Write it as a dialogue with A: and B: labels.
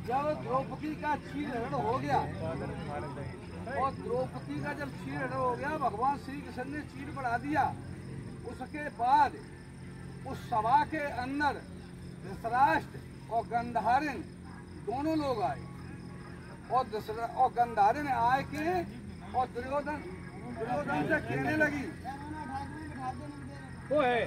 A: जब द्रौपदी का चीरहरण हो गया और द्रौपदी का जब चीरहरण हो गया, भगवान श्री कृष्ण ने चीर बढ़ा दिया। उसके बाद उस सभा के अंदर धृतराष्ट्र और गंधारिन दोनों लोग आए और गंधारिन आए के और दुर्योधन से कहने लगी वो है